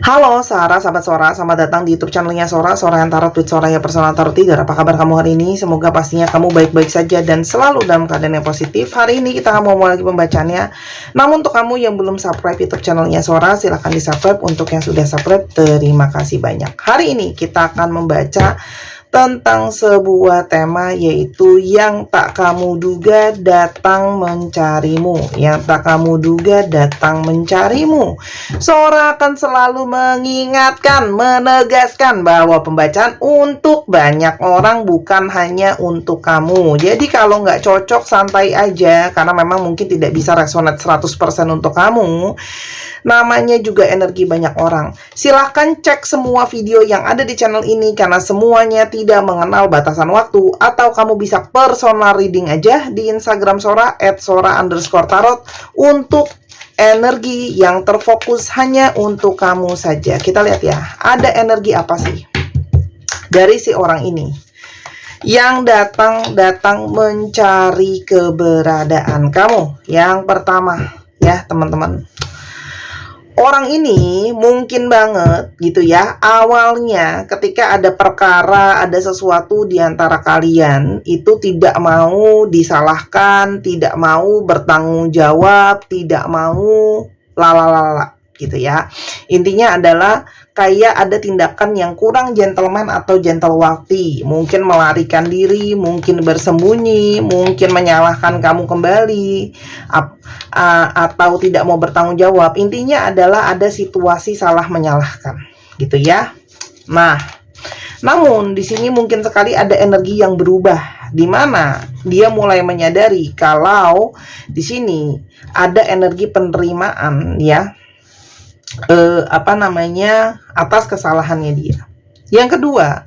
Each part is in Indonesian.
Halo Sarah, sahabat Sora, selamat datang di YouTube channelnya Sora, Sora yang Tarot with Soraya Personal Tarot Reader. Apa kabar kamu hari ini? Semoga pastinya kamu baik-baik saja dan selalu dalam keadaan yang positif. Hari ini kita mau mulai lagi pembacaannya. Namun untuk kamu yang belum subscribe YouTube channelnya Sora, silahkan di subscribe. Untuk yang sudah subscribe, terima kasih banyak. Hari ini kita akan membaca tentang sebuah tema, yaitu yang tak kamu duga datang mencarimu. Yang tak kamu duga datang mencarimu. Sora akan selalu mengingatkan, menegaskan bahwa pembacaan untuk banyak orang, bukan hanya untuk kamu. Jadi kalau nggak cocok, santai aja, karena memang mungkin tidak bisa resonate 100% untuk kamu. Namanya juga energi banyak orang. Silahkan cek semua video yang ada di channel ini, karena semuanya tidak mengenal batasan waktu. Atau kamu bisa personal reading aja di Instagram Sora @sora_tarot untuk energi yang terfokus hanya untuk kamu saja. Kita lihat ya, ada energi apa sih dari si orang ini yang datang mencari keberadaan kamu. Yang pertama ya teman-teman, orang ini mungkin banget gitu ya, awalnya ketika ada perkara, ada sesuatu di antara kalian, itu tidak mau disalahkan, tidak mau bertanggung jawab, tidak mau lalalala gitu ya. Intinya adalah kayak ada tindakan yang kurang gentleman atau gentlewati. Mungkin melarikan diri, mungkin bersembunyi, mungkin menyalahkan kamu kembali, atau tidak mau bertanggung jawab. Intinya adalah ada situasi salah menyalahkan gitu ya. Nah, namun di sini mungkin sekali ada energi yang berubah, di mana dia mulai menyadari kalau di sini ada energi penerimaan ya, atas kesalahannya dia. Yang kedua,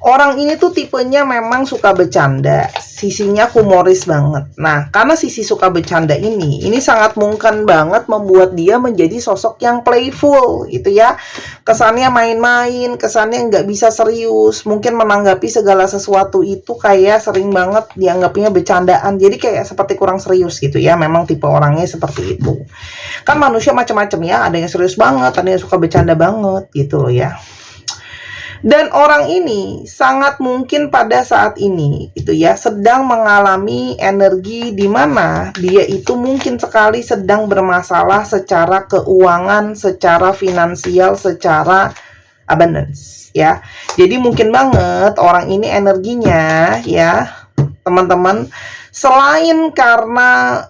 orang ini tuh tipenya memang suka bercanda, sisinya humoris banget. Nah, karena sisi suka bercanda ini sangat mungkin banget membuat dia menjadi sosok yang playful gitu ya. Kesannya main-main, kesannya nggak bisa serius, mungkin menanggapi segala sesuatu itu kayak sering banget dianggapnya bercandaan. Jadi kayak seperti kurang serius gitu ya, memang tipe orangnya seperti itu. Kan manusia macam-macam ya, ada yang serius banget, ada yang suka bercanda banget gitu loh ya. Dan orang ini sangat mungkin pada saat ini itu ya sedang mengalami energi di mana dia itu mungkin sekali sedang bermasalah secara keuangan, secara finansial, secara abundance ya. Jadi mungkin banget orang ini energinya ya teman-teman, selain karena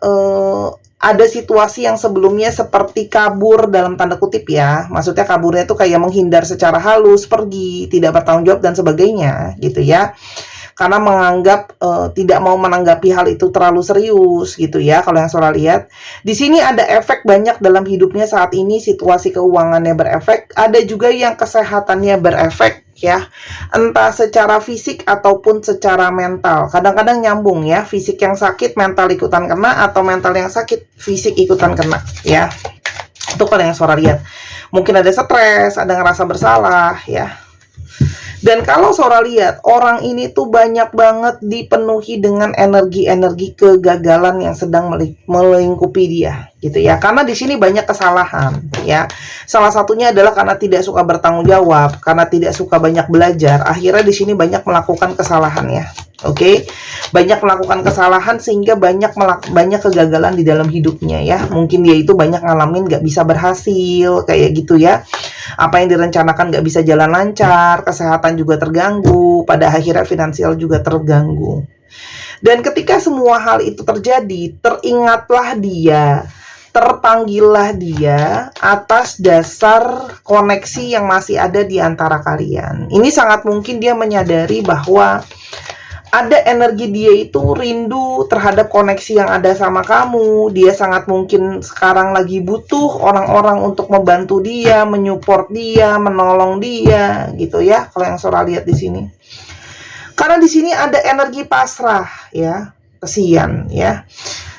ada situasi yang sebelumnya seperti kabur dalam tanda kutip ya. Maksudnya kaburnya itu kayak menghindar secara halus, pergi, tidak bertanggung jawab dan sebagainya gitu ya. Karena menganggap tidak mau menanggapi hal itu terlalu serius gitu ya. Kalau yang Sora lihat, di sini ada efek banyak dalam hidupnya saat ini, situasi keuangannya berefek, ada juga yang kesehatannya berefek ya, entah secara fisik ataupun secara mental. Kadang-kadang nyambung ya, fisik yang sakit mental ikutan kena, atau mental yang sakit fisik ikutan kena ya. Itu kalau yang Sora lihat, mungkin ada stres, ada ngerasa bersalah ya. Dan kalau Sora lihat, orang ini tuh banyak banget dipenuhi dengan energi-energi kegagalan yang sedang melingkupi dia gitu ya. Karena di sini banyak kesalahan ya. Salah satunya adalah karena tidak suka bertanggung jawab, karena tidak suka banyak belajar. Akhirnya di sini banyak melakukan kesalahan ya. Oke, banyak melakukan kesalahan sehingga banyak kegagalan di dalam hidupnya ya. Mungkin dia itu banyak ngalamin gak bisa berhasil kayak gitu ya. Apa yang direncanakan gak bisa jalan lancar, kesehatan juga terganggu, pada akhirnya finansial juga terganggu. Dan ketika semua hal itu terjadi, teringatlah dia, terpanggillah dia atas dasar koneksi yang masih ada di antara kalian. Ini sangat mungkin dia menyadari bahwa ada energi dia itu rindu terhadap koneksi yang ada sama kamu. Dia sangat mungkin sekarang lagi butuh orang-orang untuk membantu dia, menyupport dia, menolong dia, gitu ya. Kalau yang Sora lihat di sini, karena di sini ada energi pasrah ya, kesian ya.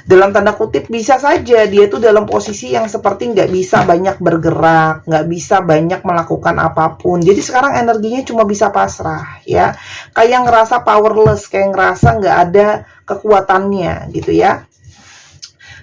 Dalam tanda kutip, bisa saja dia tuh dalam posisi yang seperti nggak bisa banyak bergerak, nggak bisa banyak melakukan apapun. Jadi sekarang energinya cuma bisa pasrah ya, kayak ngerasa powerless, kayak ngerasa nggak ada kekuatannya gitu ya.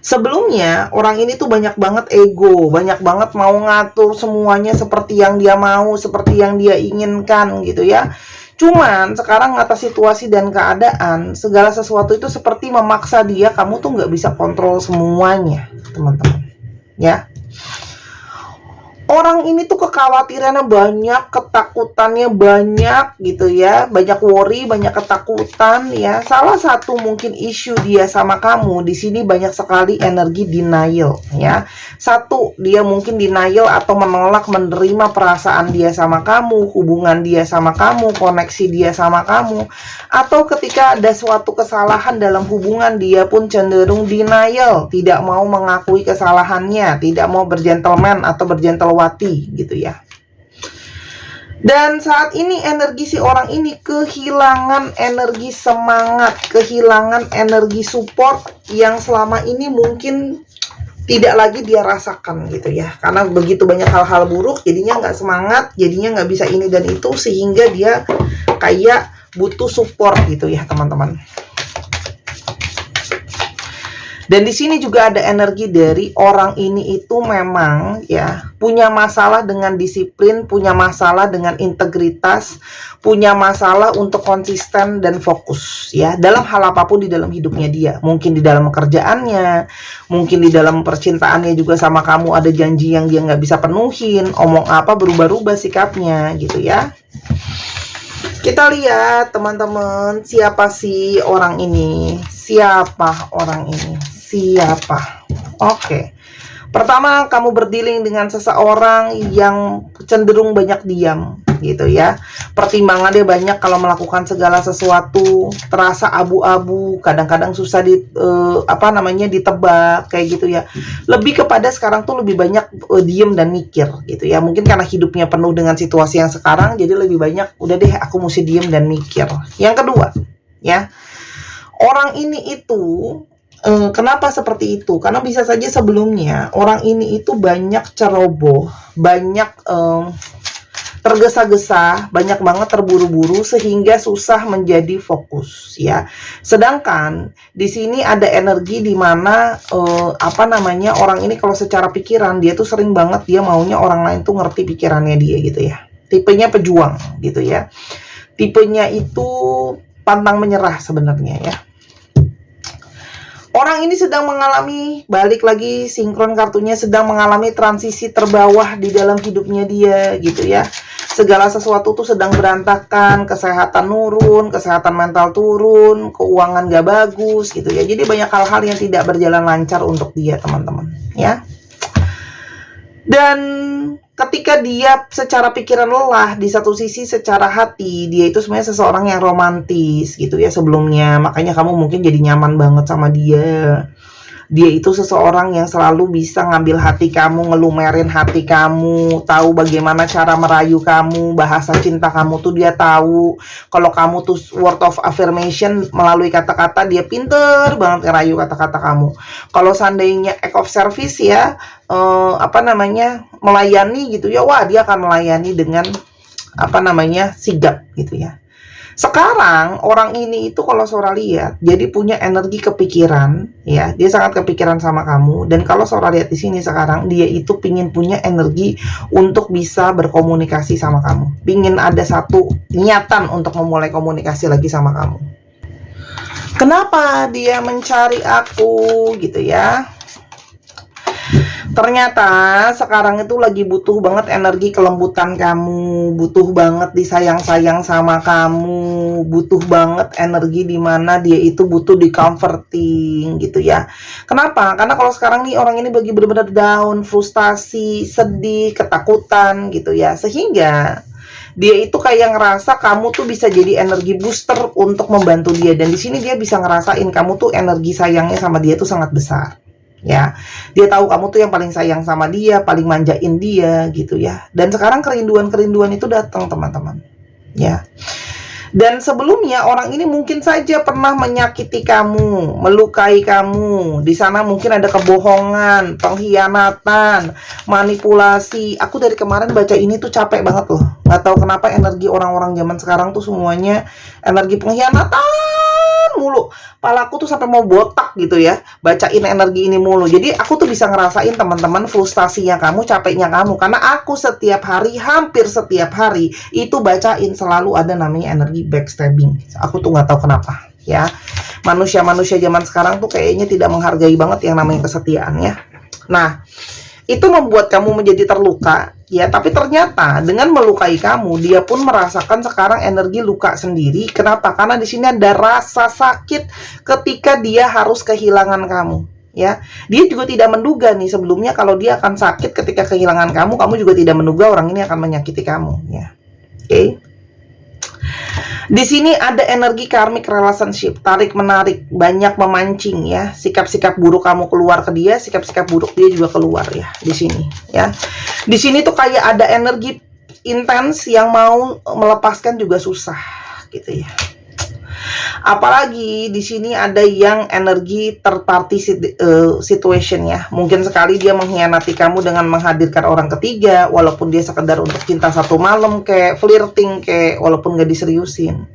Sebelumnya orang ini tuh banyak banget ego, banyak banget mau ngatur semuanya seperti yang dia mau, seperti yang dia inginkan gitu ya. Cuman sekarang atas situasi dan keadaan, segala sesuatu itu seperti memaksa dia, kamu tuh nggak bisa kontrol semuanya, teman-teman. Ya. Orang ini tuh kekhawatirannya banyak, ketakutannya banyak gitu ya. Banyak worry, banyak ketakutan ya. Salah satu mungkin isu dia sama kamu di sini banyak sekali energi denial ya. Satu, dia mungkin denial atau menolak menerima perasaan dia sama kamu, hubungan dia sama kamu, koneksi dia sama kamu. Atau ketika ada suatu kesalahan dalam hubungan, dia pun cenderung denial, tidak mau mengakui kesalahannya, tidak mau bergentleman atau bergentlewati gitu ya. Dan saat ini energi si orang ini kehilangan energi semangat, kehilangan energi support yang selama ini mungkin tidak lagi dia rasakan gitu ya. Karena begitu banyak hal-hal buruk, jadinya nggak semangat, jadinya nggak bisa ini dan itu, sehingga dia kayak butuh support gitu ya teman-teman. Dan di sini juga ada energi dari orang ini itu memang ya punya masalah dengan disiplin, punya masalah dengan integritas, punya masalah untuk konsisten dan fokus ya dalam hal apapun di dalam hidupnya dia. Mungkin di dalam pekerjaannya, mungkin di dalam percintaannya juga sama kamu ada janji yang dia nggak bisa penuhin, omong apa berubah-ubah sikapnya gitu ya. Kita lihat teman-teman, siapa sih orang ini? Siapa orang ini? Siapa? Oke. Pertama, kamu berdealing dengan seseorang yang cenderung banyak diam gitu ya. Pertimbangan dia banyak kalau melakukan segala sesuatu, terasa abu-abu, kadang-kadang susah ditebak kayak gitu ya. Lebih kepada sekarang tuh lebih banyak diem dan mikir gitu ya. Mungkin karena hidupnya penuh dengan situasi yang sekarang, jadi lebih banyak udah deh aku mesti diem dan mikir. Yang kedua, ya. Orang ini itu kenapa seperti itu? Karena bisa saja sebelumnya orang ini itu banyak ceroboh, banyak tergesa-gesa, banyak banget terburu-buru sehingga susah menjadi fokus ya. Sedangkan di sini ada energi di mana orang ini kalau secara pikiran dia tuh sering banget dia maunya orang lain tuh ngerti pikirannya dia gitu ya. Tipenya pejuang gitu ya. Tipenya itu pantang menyerah sebenarnya ya. Orang ini sedang mengalami, balik lagi sinkron kartunya, sedang mengalami transisi terbawah di dalam hidupnya dia gitu ya. Segala sesuatu tuh sedang berantakan, kesehatan nurun, kesehatan mental turun, keuangan gak bagus gitu ya. Jadi banyak hal-hal yang tidak berjalan lancar untuk dia teman-teman ya. Dan ketika dia secara pikiran lelah, di satu sisi secara hati dia itu sebenarnya seseorang yang romantis gitu ya sebelumnya. Makanya kamu mungkin jadi nyaman banget sama dia. Dia itu seseorang yang selalu bisa ngambil hati kamu, ngelumerin hati kamu, tahu bagaimana cara merayu kamu, bahasa cinta kamu tuh dia tahu. Kalau kamu tuh word of affirmation melalui kata-kata, dia pinter banget ngerayu kata-kata kamu. Kalau seandainya act of service ya, melayani gitu ya, wah dia akan melayani dengan sigap gitu ya. Sekarang orang ini itu kalau Sora lihat, jadi punya energi kepikiran, ya, dia sangat kepikiran sama kamu. Dan kalau Sora lihat di sini sekarang, dia itu pingin punya energi untuk bisa berkomunikasi sama kamu. Pingin ada satu niatan untuk memulai komunikasi lagi sama kamu. Kenapa dia mencari aku, gitu ya? Ternyata sekarang itu lagi butuh banget energi kelembutan kamu, butuh banget disayang-sayang sama kamu, butuh banget energi dimana dia itu butuh di comforting gitu ya. Kenapa? Karena kalau sekarang nih orang ini bagi benar-benar down, frustasi, sedih, ketakutan gitu ya. Sehingga dia itu kayak ngerasa kamu tuh bisa jadi energi booster untuk membantu dia. Dan di sini dia bisa ngerasain kamu tuh energi sayangnya sama dia tuh sangat besar. Ya, dia tahu kamu tuh yang paling sayang sama dia, paling manjain dia gitu ya. Dan sekarang kerinduan-kerinduan itu datang teman-teman. Ya. Dan sebelumnya orang ini mungkin saja pernah menyakiti kamu, melukai kamu. Di sana mungkin ada kebohongan, pengkhianatan, manipulasi. Aku dari kemarin baca ini tuh capek banget loh. Nggak tahu kenapa energi orang-orang zaman sekarang tuh semuanya energi pengkhianatan mulu. Palaku tuh sampai mau botak gitu ya, bacain energi ini mulu. Jadi aku tuh bisa ngerasain teman-teman frustasinya kamu, capeknya kamu, karena aku setiap hari, hampir setiap hari itu bacain selalu ada namanya energi backstabbing. Aku tuh nggak tahu kenapa ya. Manusia-manusia zaman sekarang tuh kayaknya tidak menghargai banget yang namanya kesetiaan ya. Nah, itu membuat kamu menjadi terluka ya, tapi ternyata dengan melukai kamu, dia pun merasakan sekarang energi luka sendiri. Kenapa? Karena di sini ada rasa sakit ketika dia harus kehilangan kamu ya. Dia juga tidak menduga nih sebelumnya kalau dia akan sakit ketika kehilangan kamu. Kamu juga tidak menduga orang ini akan menyakiti kamu ya. Oke. Di sini ada energi karmic relationship, tarik menarik, banyak memancing ya. Sikap-sikap buruk kamu keluar ke dia, sikap-sikap buruk dia juga keluar ya di sini ya. Di sini tuh kayak ada energi intens yang mau melepaskan juga susah gitu ya. Apalagi di sini ada yang energi third party situation ya. Mungkin sekali dia mengkhianati kamu dengan menghadirkan orang ketiga, walaupun dia sekedar untuk cinta satu malam, kayak flirting, kayak walaupun gak diseriusin.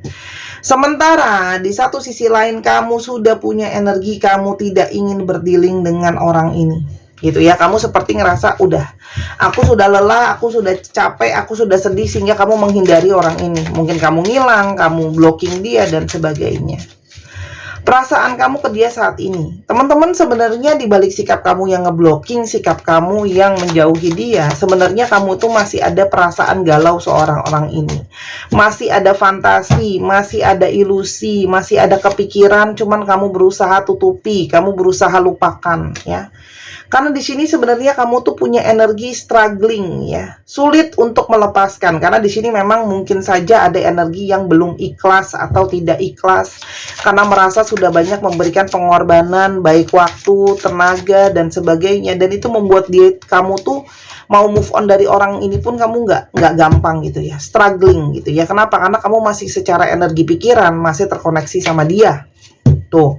Sementara di satu sisi lain kamu sudah punya energi, kamu tidak ingin berdealing dengan orang ini gitu ya. Kamu seperti ngerasa udah, aku sudah lelah, aku sudah capek, aku sudah sedih, sehingga kamu menghindari orang ini. Mungkin kamu ngilang, kamu blocking dia dan sebagainya. Perasaan kamu ke dia saat ini, teman-teman, sebenarnya di balik sikap kamu yang ngeblocking, sikap kamu yang menjauhi dia, sebenarnya kamu tuh masih ada perasaan galau seorang orang ini. Masih ada fantasi, masih ada ilusi, masih ada kepikiran, cuman kamu berusaha tutupi, kamu berusaha lupakan ya. Karena di sini sebenarnya kamu tuh punya energi struggling ya, sulit untuk melepaskan. Karena di sini memang mungkin saja ada energi yang belum ikhlas atau tidak ikhlas, karena merasa sudah banyak memberikan pengorbanan, baik waktu, tenaga dan sebagainya. Dan itu membuat kamu tuh mau move on dari orang ini pun kamu nggak gampang gitu ya, struggling gitu ya. Kenapa? Karena kamu masih secara energi pikiran masih terkoneksi sama dia tuh.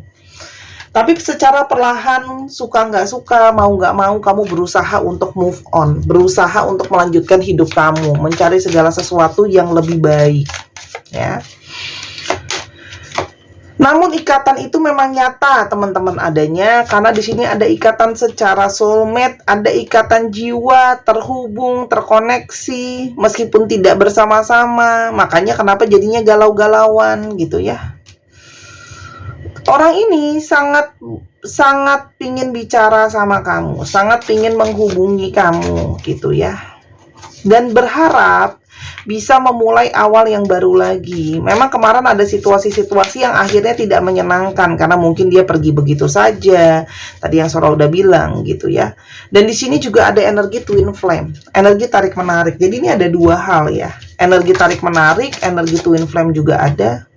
Tapi secara perlahan, suka nggak suka, mau nggak mau, kamu berusaha untuk move on, berusaha untuk melanjutkan hidup kamu, mencari segala sesuatu yang lebih baik, ya. Namun ikatan itu memang nyata, teman-teman, adanya, karena di sini ada ikatan secara soulmate, ada ikatan jiwa, terhubung, terkoneksi, meskipun tidak bersama-sama. Makanya kenapa jadinya galau-galauan gitu ya. Orang ini sangat pingin bicara sama kamu, sangat pingin menghubungi kamu gitu ya. Dan berharap bisa memulai awal yang baru lagi. Memang kemarin ada situasi-situasi yang akhirnya tidak menyenangkan karena mungkin dia pergi begitu saja. Tadi yang Sora udah bilang gitu ya. Dan di sini juga ada energi twin flame, energi tarik menarik. Jadi ini ada dua hal ya. Energi tarik menarik, energi twin flame juga ada.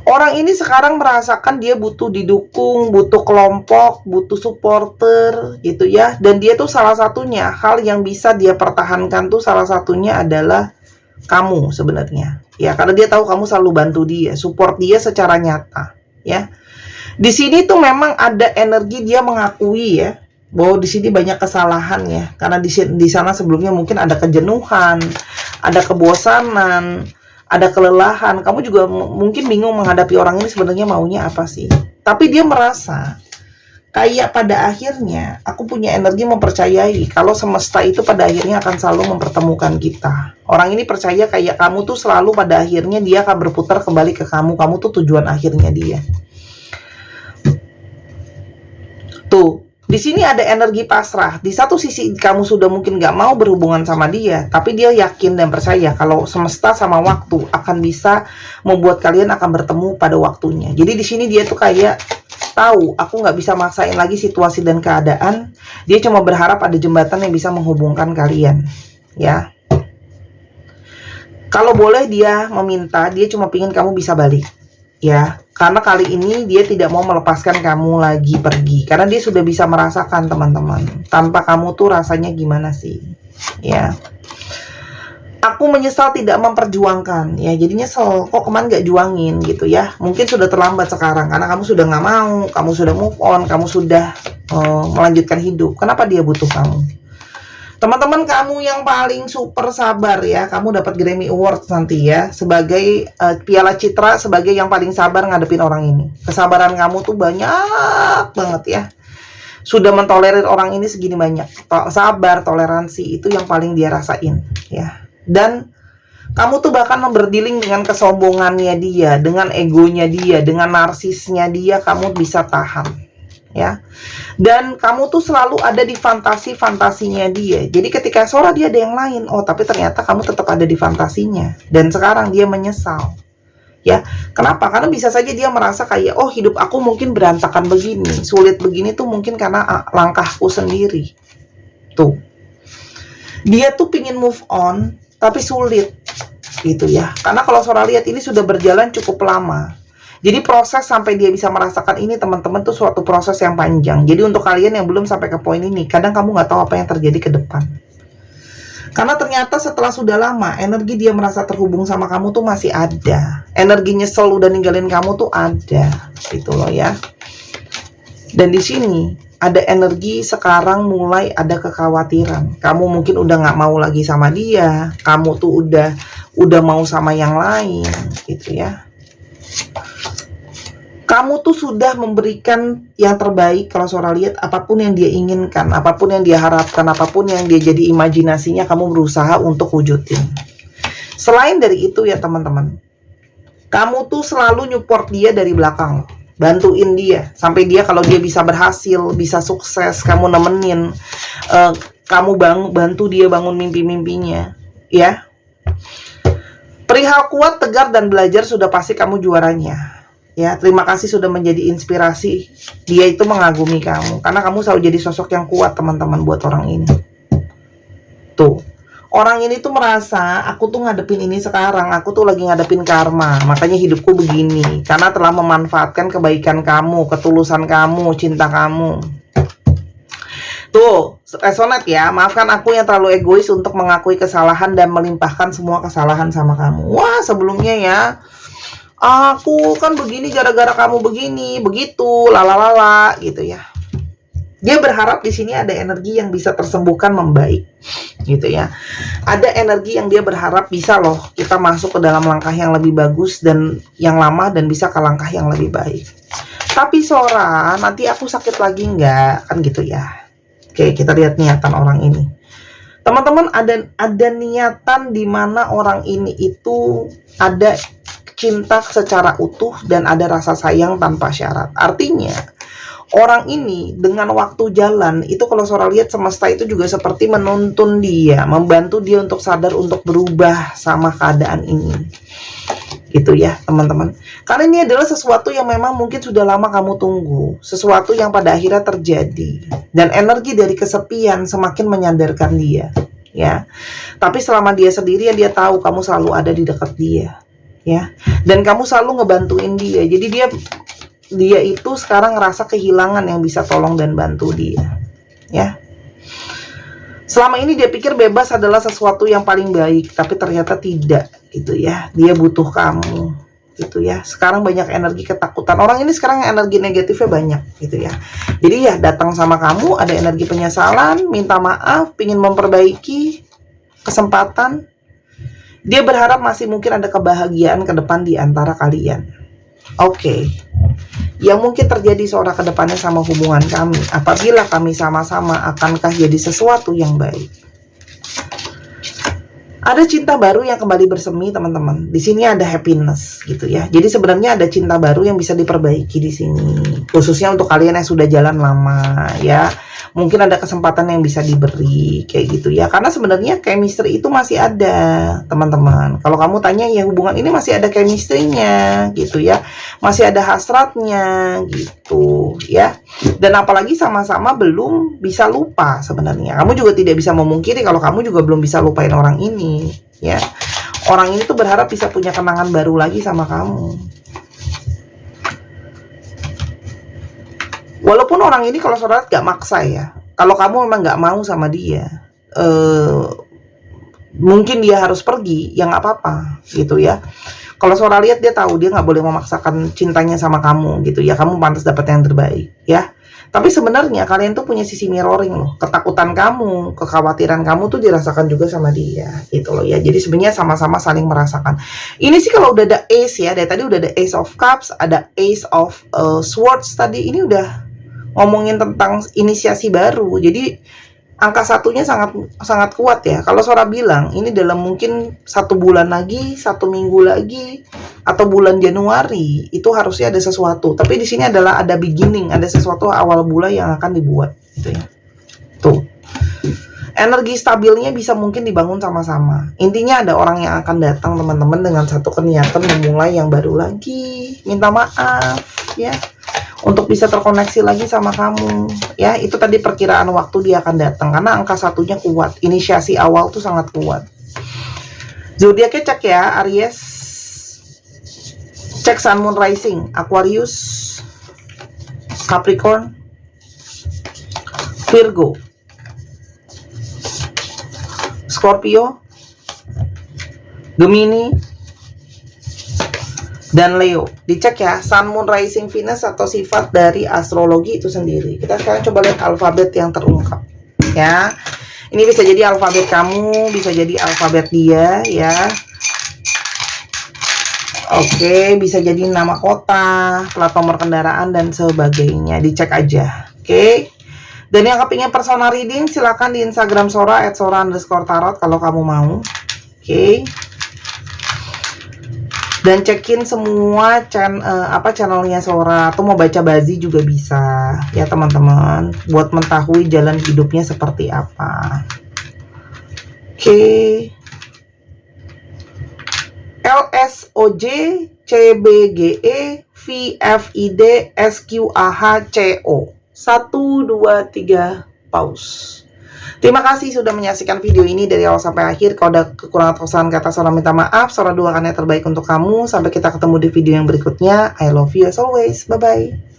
Orang ini sekarang merasakan dia butuh didukung, butuh kelompok, butuh supporter gitu ya. Dan dia tuh salah satunya, hal yang bisa dia pertahankan tuh salah satunya adalah kamu sebenarnya. Ya, karena dia tahu kamu selalu bantu dia, support dia secara nyata ya. Di sini tuh memang ada energi dia mengakui ya, bahwa di sini banyak kesalahan ya. Karena di sana sebelumnya mungkin ada kejenuhan, ada kebosanan, ada kelelahan. Kamu juga mungkin bingung menghadapi orang ini sebenarnya maunya apa sih. Tapi dia merasa kayak pada akhirnya aku punya energi mempercayai kalau semesta itu pada akhirnya akan selalu mempertemukan kita. Orang ini percaya kayak kamu tuh selalu pada akhirnya dia akan berputar kembali ke kamu. Kamu tuh tujuan akhirnya dia. Tuh. Di sini ada energi pasrah. Di satu sisi kamu sudah mungkin gak mau berhubungan sama dia, tapi dia yakin dan percaya kalau semesta sama waktu akan bisa membuat kalian akan bertemu pada waktunya. Jadi di sini dia tuh kayak tahu, aku gak bisa maksain lagi situasi dan keadaan. Dia cuma berharap ada jembatan yang bisa menghubungkan kalian. Ya. Kalau boleh dia meminta, dia cuma pingin kamu bisa balik. Ya, karena kali ini dia tidak mau melepaskan kamu lagi pergi. Karena dia sudah bisa merasakan, teman-teman, tanpa kamu tuh rasanya gimana sih. Ya, aku menyesal tidak memperjuangkan. Ya, jadi nyesel, kok kemarin gak juangin gitu ya. Mungkin sudah terlambat sekarang, karena kamu sudah gak mau, kamu sudah move on, kamu sudah melanjutkan hidup. Kenapa dia butuh kamu? Teman-teman, kamu yang paling super sabar ya, kamu dapat Grammy Award nanti ya, sebagai Piala Citra sebagai yang paling sabar ngadepin orang ini. Kesabaran kamu tuh banyak banget ya. Sudah mentolerir orang ini segini banyak. Sabar, toleransi itu yang paling dia rasain ya. Dan kamu tuh bahkan berdealing dengan kesombongannya dia, dengan egonya dia, dengan narsisnya dia, kamu bisa tahan ya. Dan kamu tuh selalu ada di fantasi-fantasinya dia. Jadi ketika suara dia ada yang lain, oh tapi ternyata kamu tetap ada di fantasinya. Dan sekarang dia menyesal ya. Kenapa? Karena bisa saja dia merasa kayak, oh hidup aku mungkin berantakan begini, sulit begini tuh mungkin karena langkahku sendiri. Tuh, dia tuh pingin move on tapi sulit gitu ya. Karena kalau Sora lihat ini sudah berjalan cukup lama. Jadi proses sampai dia bisa merasakan ini, teman-teman, tuh suatu proses yang panjang. Jadi untuk kalian yang belum sampai ke poin ini, kadang kamu nggak tahu apa yang terjadi ke depan. Karena ternyata setelah sudah lama, energi dia merasa terhubung sama kamu tuh masih ada. Energi nyesel udah ninggalin kamu tuh ada, gitu loh ya. Dan di sini ada energi sekarang mulai ada kekhawatiran. Kamu mungkin udah nggak mau lagi sama dia. Kamu tuh udah mau sama yang lain, gitu ya. Kamu tuh sudah memberikan yang terbaik kalau Sora lihat, apapun yang dia inginkan, apapun yang dia harapkan, apapun yang dia jadi imajinasinya, kamu berusaha untuk wujudin. Selain dari itu ya teman-teman, kamu tuh selalu nyupport dia dari belakang, bantuin dia sampai dia kalau dia bisa berhasil, bisa sukses, kamu nemenin, kamu bantu dia bangun mimpi-mimpinya ya. Perihal kuat, tegar, dan belajar sudah pasti kamu juaranya. Ya, terima kasih sudah menjadi inspirasi. Dia itu mengagumi kamu karena kamu selalu jadi sosok yang kuat, teman-teman, buat orang ini. Tuh, orang ini tuh merasa aku tuh ngadepin ini sekarang, aku tuh lagi ngadepin karma, makanya hidupku begini karena telah memanfaatkan kebaikan kamu, ketulusan kamu, cinta kamu. Tuh, resonate ya. Maafkan aku yang terlalu egois untuk mengakui kesalahan dan melimpahkan semua kesalahan sama kamu. Wah, sebelumnya ya, aku kan begini gara-gara kamu begini, begitu, lalalala gitu ya. Dia berharap di sini ada energi yang bisa tersembuhkan, membaik gitu ya. Ada energi yang dia berharap bisa loh kita masuk ke dalam langkah yang lebih bagus dan yang lama dan bisa ke langkah yang lebih baik. Tapi Sora, nanti aku sakit lagi nggak? Kan gitu ya. Oke, kita lihat niatan orang ini. Teman-teman, ada niatan di mana orang ini itu ada cinta secara utuh dan ada rasa sayang tanpa syarat. Artinya, orang ini dengan waktu jalan itu kalau Sora lihat semesta itu juga seperti menuntun dia, membantu dia untuk sadar untuk berubah sama keadaan ini. Gitu ya, teman-teman. Karena ini adalah sesuatu yang memang mungkin sudah lama kamu tunggu, sesuatu yang pada akhirnya terjadi. Dan energi dari kesepian semakin menyadarkan dia, ya. Tapi selama dia sendirian, dia tahu kamu selalu ada di dekat dia, ya. Dan kamu selalu ngebantuin dia. Jadi dia itu sekarang ngerasa kehilangan yang bisa tolong dan bantu dia, ya. Selama ini dia pikir bebas adalah sesuatu yang paling baik, tapi ternyata tidak, gitu ya. Dia butuh kamu, gitu ya. Sekarang banyak energi ketakutan. Orang ini sekarang energi negatifnya banyak, gitu ya. Jadi ya datang sama kamu, ada energi penyesalan, minta maaf, pingin memperbaiki kesempatan. Dia berharap masih mungkin ada kebahagiaan ke depan di antara kalian. Oke. Yang mungkin terjadi seorang ke depannya sama hubungan kami. Apabila kami sama-sama, akankah jadi sesuatu yang baik? Ada cinta baru yang kembali bersemi, teman-teman. Di sini ada happiness, gitu ya. Jadi sebenarnya ada cinta baru yang bisa diperbaiki di sini. Khususnya untuk kalian yang sudah jalan lama, ya. Mungkin ada kesempatan yang bisa diberi, kayak gitu ya. Karena sebenarnya chemistry itu masih ada, teman-teman. Kalau kamu tanya, ya hubungan ini masih ada chemistry-nya, gitu ya. Masih ada hasratnya, gitu ya. Dan apalagi sama-sama belum bisa lupa sebenarnya. Kamu juga tidak bisa memungkiri kalau kamu juga belum bisa lupain orang ini, ya. Orang ini tuh berharap bisa punya kenangan baru lagi sama kamu. Walaupun orang ini kalau Sora gak maksa ya. Kalau kamu memang gak mau sama dia, mungkin dia harus pergi, ya gak apa-apa gitu ya. Kalau Sora lihat dia tahu dia gak boleh memaksakan cintanya sama kamu gitu ya. Kamu pantas dapat yang terbaik ya. Tapi sebenarnya kalian tuh punya sisi mirroring loh. Ketakutan kamu, kekhawatiran kamu tuh dirasakan juga sama dia, gitu loh ya. Jadi sebenarnya sama-sama saling merasakan. Ini sih kalau udah ada Ace ya, dari tadi udah ada Ace of Cups, ada Ace of Swords tadi. Ini udah ngomongin tentang inisiasi baru. Jadi angka satunya sangat sangat kuat ya. Kalau Sora bilang ini dalam mungkin 1 bulan lagi, 1 minggu lagi, atau bulan Januari itu harusnya ada sesuatu. Tapi di sini adalah ada beginning, ada sesuatu awal bulan yang akan dibuat, gitu ya. Tuh, energi stabilnya bisa mungkin dibangun sama-sama. Intinya ada orang yang akan datang teman-teman dengan satu niatan memulai yang baru lagi, minta maaf ya, untuk bisa terkoneksi lagi sama kamu ya. Itu tadi perkiraan waktu dia akan datang karena angka satunya kuat, inisiasi awal tuh sangat kuat. Zodiaknya cek ya, Aries, cek Sun Moon Rising, Aquarius, Capricorn, Virgo, Scorpio, Gemini, dan Leo. Dicek ya, Sun, Moon, Rising, Venus atau sifat dari astrologi itu sendiri. Kita sekarang coba lihat alfabet yang terungkap ya. Ini bisa jadi alfabet kamu, bisa jadi alfabet dia ya. Oke, bisa jadi nama kota, plat nomor kendaraan dan sebagainya. Dicek aja. Oke. Dan yang kepingin personal reading silakan di Instagram Sora @sora_tarot kalau kamu mau. Oke. Dan cekin semua channelnya Sora, atau mau baca Bazi juga bisa ya teman-teman, buat mengetahui jalan hidupnya seperti apa. Oke. LSOJ CBGE VFID SQAHCO 1 2 3 pause. Terima kasih sudah menyaksikan video ini dari awal sampai akhir. Kalau ada kekurangan atau kesalahan kata, Sora minta maaf. Sora doakan yang terbaik untuk kamu. Sampai kita ketemu di video yang berikutnya. I love you as always. Bye-bye.